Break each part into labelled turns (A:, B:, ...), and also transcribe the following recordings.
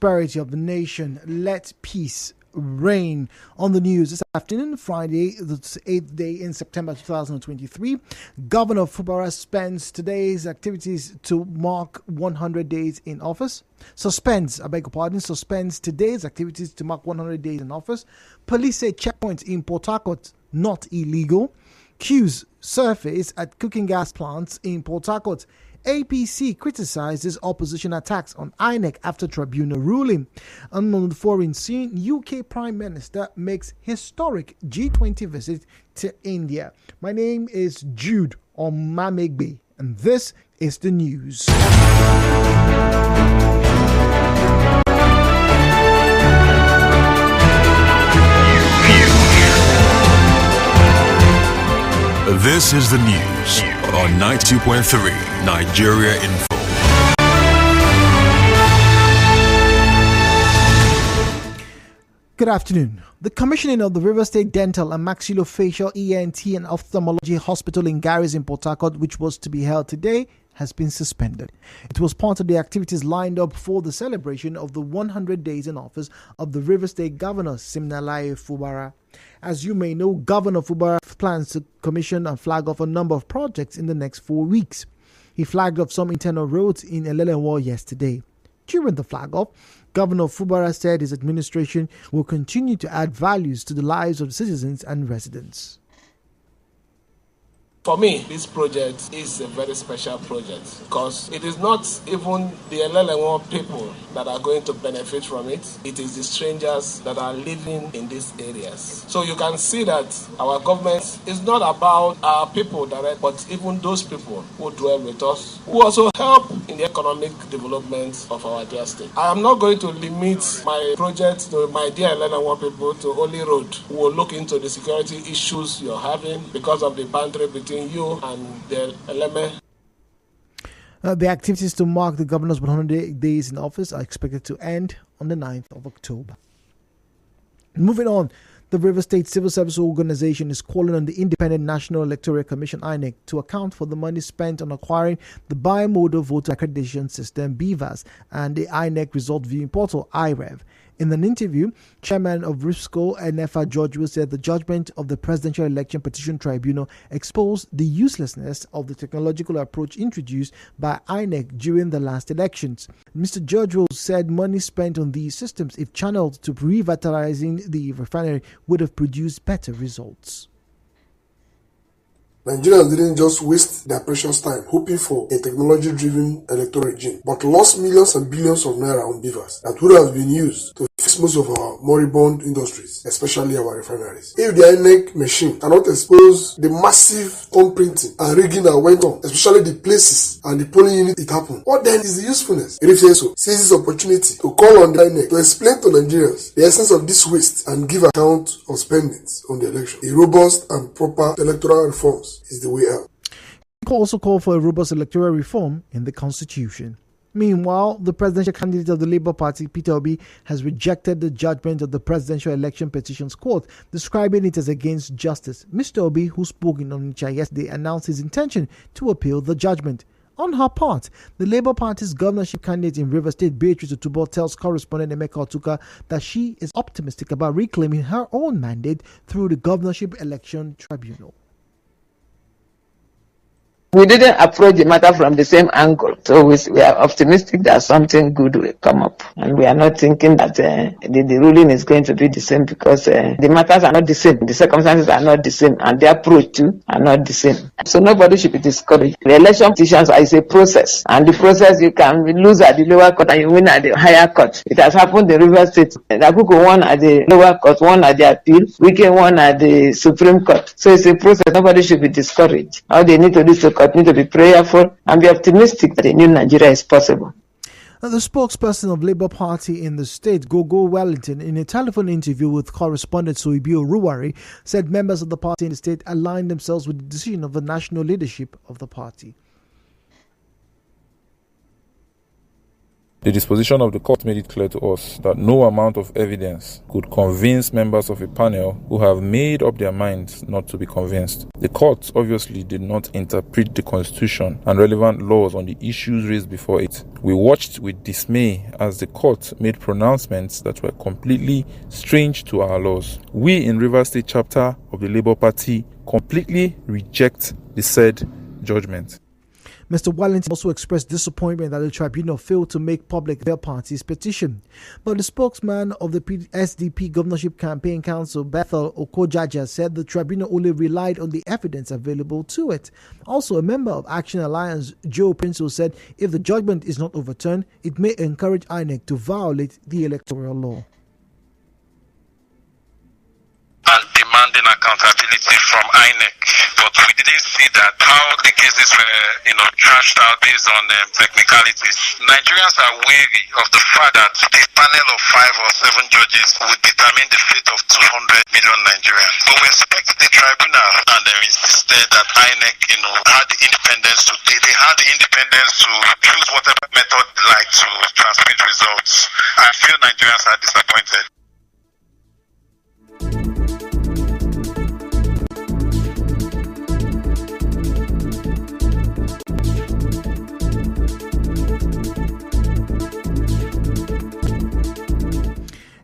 A: prosperity of the nation. Let peace reign. On the news this afternoon, Friday, the 8th day in September 2023, Governor Fubara spends today's activities to mark 100 days in office. Suspends today's activities to mark 100 days in office. Police say checkpoints in Port Harcourt not illegal. Queues surface at cooking gas plants in Port Harcourt. APC criticizes opposition attacks on INEC after tribunal ruling. And on the foreign scene, UK Prime Minister makes historic G20 visit to India. My name is Jude Omamegbe, and this is the news.
B: This is the news on 92.3 Nigeria Info.
A: Good afternoon. The commissioning of the River State Dental and Maxillofacial ENT and Ophthalmology Hospital in Garrison, Port Harcourt, which was to be held today, has been suspended. It was part of the activities lined up for the celebration of the 100 days in office of the River State Governor Siminalayi Fubara. As you may know, Governor Fubara plans to commission and flag off a number of projects in the next 4 weeks. He flagged off some internal roads in Elelewo yesterday. During the flag off, Governor Fubara said his administration will continue to add values to the lives of the citizens and residents.
C: For me, this project is a very special project because it is not even the Elelewo people that are going to benefit from it. It is the strangers that are living in these areas. So you can see that our government is not about our people direct, but even those people who dwell with us, who also help in the economic development of our dear state. I am not going to limit my project to my dear Elelewo people to only road. We will look into the security issues you're having because of the boundary between you and the element.
A: The activities to mark the governor's 100 days in office are expected to end on the 9th of October. Moving on, the River State Civil Service Organization is calling on the Independent National Electoral Commission (INEC) to account for the money spent on acquiring the Bimodal Voter Accreditation System (BVAS) and the INEC Result Viewing Portal (IREV). In an interview, Chairman of RISCO Enefa George said the judgment of the Presidential Election Petition Tribunal exposed the uselessness of the technological approach introduced by INEC during the last elections. Mr. George said money spent on these systems, if channeled to revitalizing the refinery, would have produced better results.
D: Nigerians didn't just waste their precious time hoping for a technology-driven electoral regime, but lost millions and billions of naira on beavers that would have been used to fix most of our moribund industries, especially our refineries. If the INEC machine cannot expose the massive thumb printing and rigging that went on, especially the places and the polling unit it happened, what then is the usefulness? If so, seize this opportunity to call on the INEC to explain to Nigerians the essence of this waste and give account of spendings on the election. A robust and proper electoral reforms is the way out.
A: He also called for a robust electoral reform in the constitution. Meanwhile, the presidential candidate of the Labour Party, Peter Obi, has rejected the judgment of the Presidential Election Petitions Court, describing it as against justice. Mr. Obi, who spoke in Onitsha yesterday, announced his intention to appeal the judgment. On her part, the Labour Party's governorship candidate in River State, Beatrice Otubo, tells correspondent Emeka Otuka that she is optimistic about reclaiming her own mandate through the Governorship Election Tribunal.
E: We didn't approach the matter from the same angle, so we are optimistic that something good will come up, and we are not thinking that the ruling is going to be the same because the matters are not the same, the circumstances are not the same, and the approach too are not the same. So nobody should be discouraged. The election petitions is a process, and the process you can lose at the lower court and you win at the higher court. It has happened in River State. Nakuko won at the lower court, won at the appeal, Wike won at the Supreme Court. So it's a process. Nobody should be discouraged. All they need to do is to continue to be prayerful and be optimistic that a new Nigeria is possible.
A: The spokesperson of Labour Party in the state, Gogo Wellington, in a telephone interview with correspondent Soibio Ruwari, said members of the party in the state aligned themselves with the decision of the national leadership of the party.
F: The disposition of the court made it clear to us that no amount of evidence could convince members of a panel who have made up their minds not to be convinced. The court obviously did not interpret the Constitution and relevant laws on the issues raised before it. We watched with dismay as the court made pronouncements that were completely strange to our laws. We in Rivers State chapter of the Labour Party completely reject the said judgment.
A: Mr. Wellington also expressed disappointment that the tribunal failed to make public their party's petition. But the spokesman of the SDP Governorship Campaign Council, Bethel Okojaja, said the tribunal only relied on the evidence available to it. Also, a member of Action Alliance, Joe Prince, said if the judgment is not overturned, it may encourage INEC to violate the electoral law.
G: And demanding accountability from INEC, but we didn't see that how the cases were, trashed out based on technicalities. Nigerians are wary of the fact that a panel of 5 or 7 judges would determine the fate of 200 million Nigerians. But we expect the tribunal, and they insisted that INEC, had the independence to they had the independence to choose whatever method they like to transmit results. I feel Nigerians are disappointed.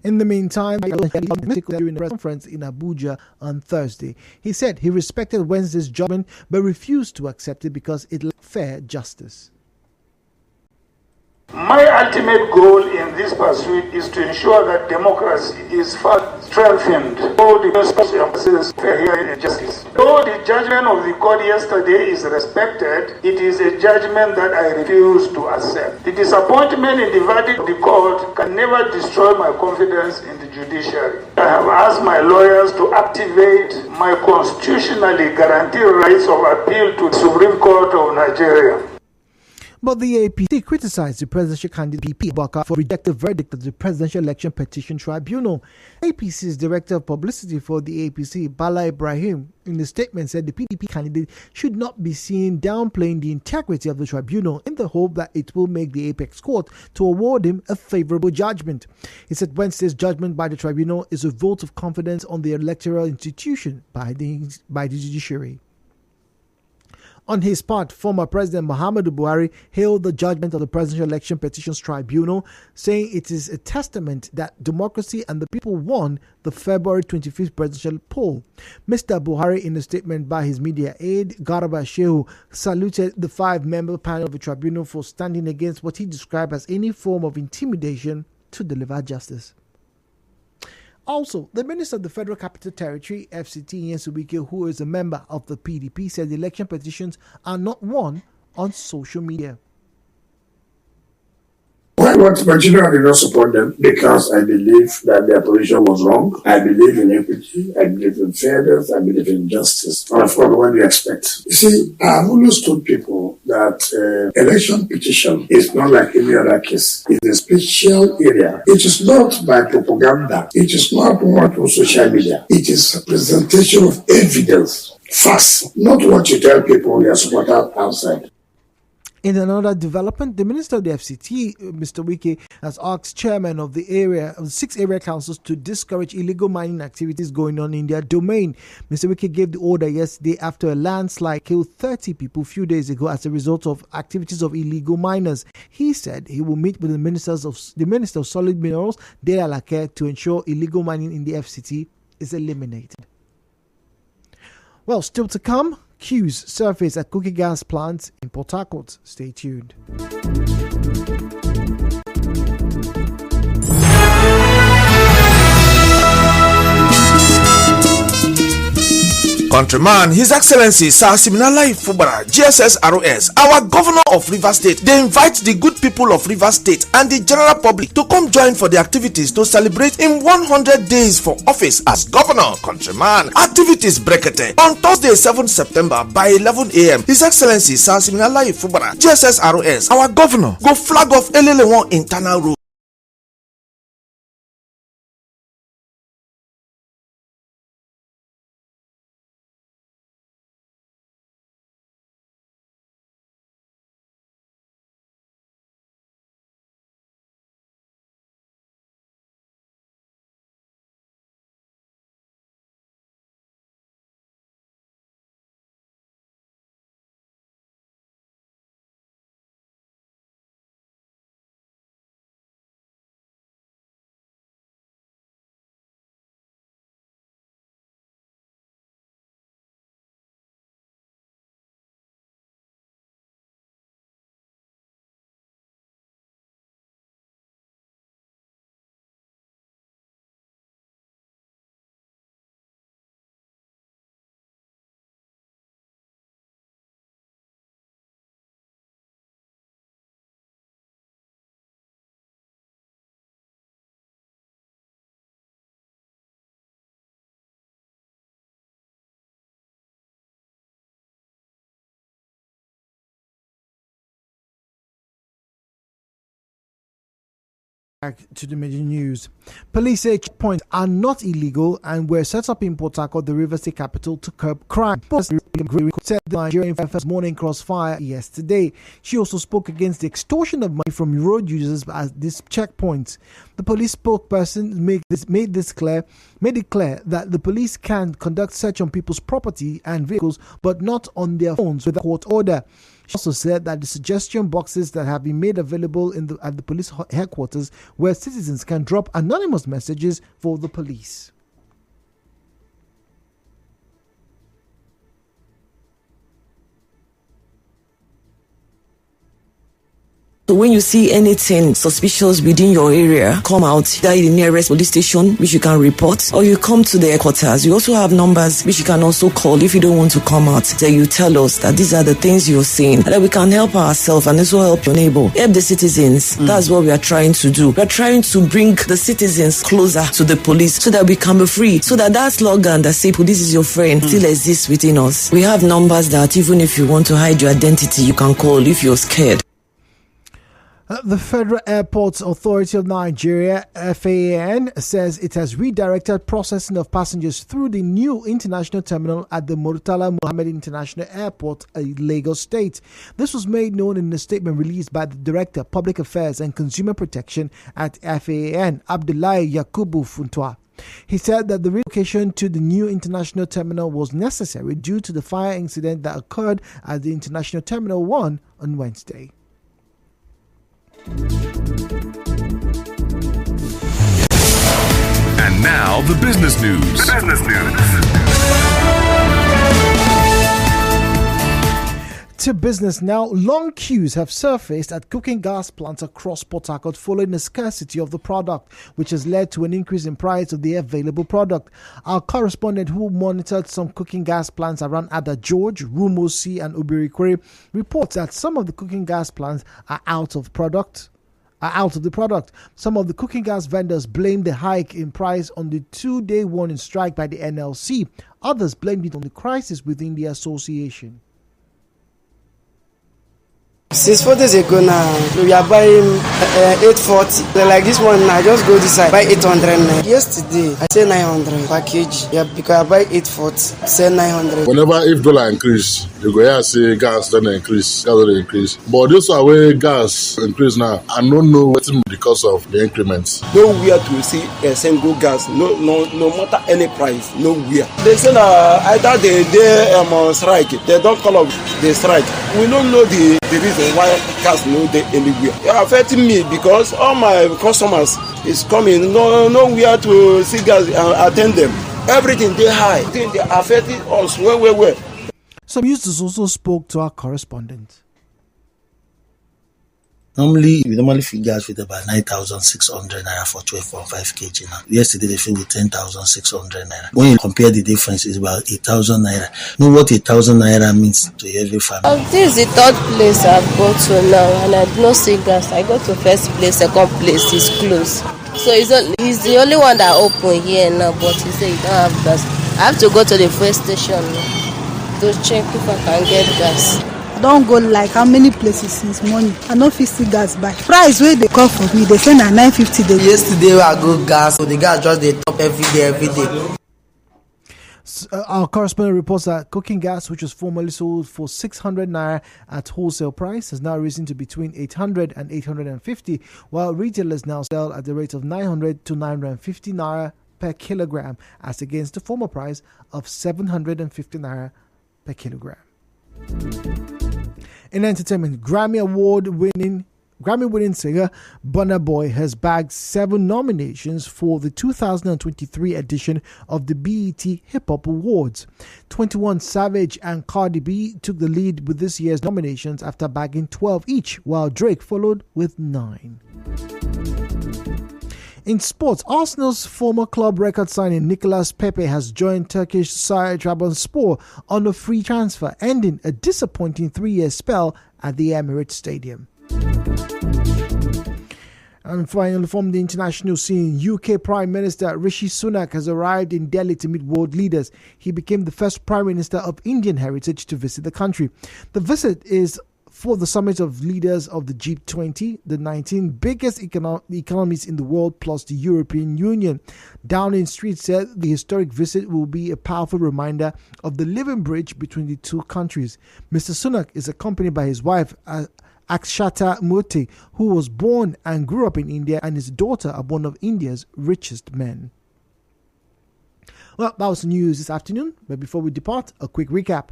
A: In the meantime, during a conference in Abuja on Thursday, he said he respected Wednesday's judgment but refused to accept it because it lacked fair justice.
H: My ultimate goal in this pursuit is to ensure that democracy is further strengthened. All the processes fair hearing and justice. Though the judgment of the court yesterday is respected, it is a judgment that I refuse to accept. The disappointment in the verdict of the court can never destroy my confidence in the judiciary. I have asked my lawyers to activate my constitutionally guaranteed rights of appeal to the Supreme Court of Nigeria.
A: But the APC criticized the presidential candidate P. Baka for rejecting the verdict of the Presidential Election Petition Tribunal. APC's director of publicity for the APC, Bala Ibrahim, in a statement said the PDP candidate should not be seen downplaying the integrity of the tribunal in the hope that it will make the apex court to award him a favorable judgment. He said Wednesday's judgment by the tribunal is a vote of confidence on the electoral institution by the judiciary. On his part, former President Muhammadu Buhari hailed the judgment of the Presidential Election Petitions Tribunal, saying it is a testament that democracy and the people won the February 25th presidential poll. Mr. Buhari, in a statement by his media aide, Garba Shehu, saluted the 5-member panel of the tribunal for standing against what he described as any form of intimidation to deliver justice. Also, the Minister of the Federal Capital Territory, FCT, Nyesom Wike, who is a member of the PDP, said the election petitions are not won on social media.
I: Why not Nigeria did not support them? Because I believe that their position was wrong. I believe in equity. I believe in fairness. I believe in justice. And of course, what do you expect? You see, I've always told people that election petition is not like any other case. It's a special area. It is not by propaganda. It is not what on social media. It is a presentation of evidence, facts, not what you tell people you are supported outside.
A: In another development, the Minister of the FCT, Mr. Wike, has asked chairmen of the 6 area councils to discourage illegal mining activities going on in their domain. Mr. Wike gave the order yesterday after a landslide killed 30 people a few days ago as a result of activities of illegal miners. He said he will meet with the Minister of Solid Minerals, Dela Lake, to ensure illegal mining in the FCT is eliminated. Well, still to come, queues surface at cookie gas plants in Port Harcourt. Stay tuned.
J: Countryman, His Excellency Sir Siminala Ifubara, GSSROS, our Governor of Rivers State, they invite the good people of Rivers State and the general public to come join for the activities to celebrate in 100 days for office as Governor. Countryman, activities brekete on Thursday 7 September by 11 a.m. His Excellency Sir Siminala Ifubara, GSSROS, our Governor, go flag off Elele1 internal road.
A: Back to the major news. Police say checkpoints are not illegal and were set up in Port Harcourt, the River State capital, to curb crime. Said the Nigerian first morning crossfire yesterday. She also spoke against the extortion of money from road users at these checkpoints. The police spokesperson made it clear that the police can conduct search on people's property and vehicles, but not on their phones without court order. She also said that the suggestion boxes that have been made available at the police headquarters, where citizens can drop anonymous messages for the police.
K: So when you see anything suspicious within your area, come out, either in the nearest police station, which you can report, or you come to the headquarters. You also have numbers which you can also call if you don't want to come out. Then you tell us that these are the things you're seeing, and that we can help ourselves and also help your neighbor, help the citizens. That's what we are trying to do. We are trying to bring the citizens closer to the police so that we can be free, so that slogan that say police is your friend still exists within us. We have numbers that even if you want to hide your identity, you can call if you're scared.
A: The Federal Airports Authority of Nigeria, FAAN, says it has redirected processing of passengers through the new international terminal at the Murtala Mohammed International Airport, Lagos State. This was made known in a statement released by the Director, Public Affairs and Consumer Protection at FAAN, Abdullahi Yakubu Funtua. He said that the relocation to the new international terminal was necessary due to the fire incident that occurred at the International Terminal 1 on Wednesday.
B: And now the business news.
A: To business now, long queues have surfaced at cooking gas plants across Port Harcourt following the scarcity of the product, which has led to an increase in price of the available product. Our correspondent who monitored some cooking gas plants around Ada George, Rumosi and Obirikwere reports that some of the cooking gas plants are out of the product. Some of the cooking gas vendors blame the hike in price on the 2-day warning strike by the NLC. Others blamed it on the crisis within the association.
L: Since 4 days ago now, we are buying 840. Like this one, I just go this side, buy 800. Yesterday, I say 900 per kg. Yeah, because I buy 840, say 900.
M: Whenever if dollar increase, you go here say gas don't increase, But this are where gas increase now. I don't know what's because of the increments.
N: Nowhere to see a single gas, no matter any price, nowhere. They say either they on strike, they don't call up the strike. We don't know the reason why gas no dey anywhere. It affecting me because all my customers is coming nowhere to see gas and attend them. Everything they high. They affecting us well.
A: Some users also spoke to our correspondent.
O: Normally, we normally fill gas with about 9,600 naira for 12.5 kg now. Yesterday, they filled with 10,600 naira. When you compare the difference, it's about 8,000 naira. Know what 8,000 naira means to every family?
P: This is the third place I've go to now, and I do not see gas. I go to first place, second place is closed. So he's the only one that open here now, but he said he don't have gas. I have to go to the first station to check if I can get gas.
Q: I don't go like how many places since morning. I no fit see gas buy. Price where they call for me, they say na 950.
L: Yesterday I go gas, so the gas just they top every day.
A: Our correspondent reports that cooking gas, which was formerly sold for 600 naira at wholesale price, has now risen to between 800 and 850, while retailers now sell at the rate of 900 to 950 naira per kilogram, as against the former price of 750 naira per kilogram. In entertainment, Grammy-winning singer Burna Boy has bagged 7 nominations for the 2023 edition of the BET Hip Hop Awards. 21 Savage and Cardi B took the lead with this year's nominations after bagging 12 each, while Drake followed with 9. In sports, Arsenal's former club record signing Nicolas Pepe has joined Turkish side Trabzonspor on a free transfer, ending a disappointing 3-year spell at the Emirates Stadium. And finally, from the international scene, UK Prime Minister Rishi Sunak has arrived in Delhi to meet world leaders. He became the first Prime Minister of Indian heritage to visit the country. The visit is for the summit of leaders of the G20, the 19 biggest economies in the world, plus the European Union. Downing Street said the historic visit will be a powerful reminder of the living bridge between the two countries. Mr. Sunak is accompanied by his wife, Akshata Murthy, who was born and grew up in India, and his daughter are one of India's richest men. Well, that was the news this afternoon, but before we depart, a quick recap.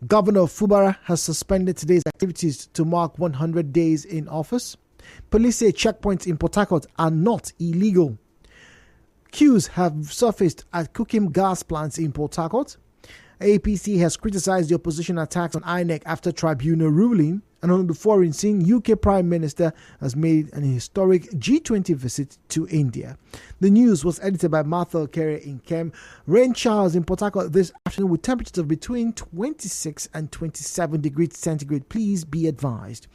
A: Governor Fubara has suspended today's activities to mark 100 days in office. Police say checkpoints in Port Harcourt are not illegal. Queues have surfaced at Cooking gas plants in Port Harcourt. APC has criticized the opposition attacks on INEC after tribunal ruling. And on the foreign scene, UK Prime Minister has made an historic G20 visit to India. The news was edited by Martha Carey in Kem. Rain showers in Port Harcourt this afternoon with temperatures of between 26 and 27 degrees centigrade. Please be advised.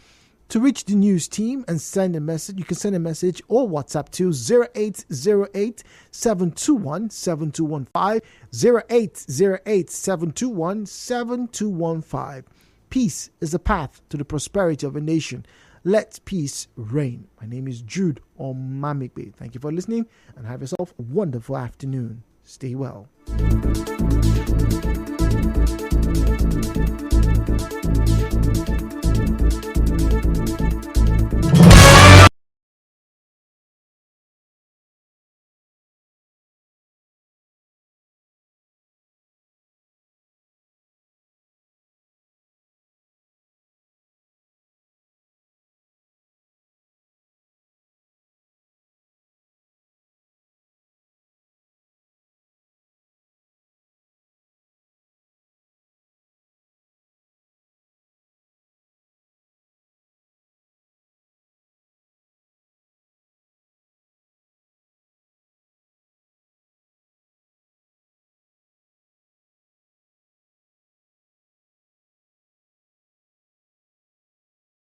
A: To reach the news team and send a message, you can send a message or WhatsApp to 0808 721 7215, 0808 721 7215. Peace is the path to the prosperity of a nation. Let peace reign. My name is Jude Omamigbe. Thank you for listening and have yourself a wonderful afternoon. Stay well.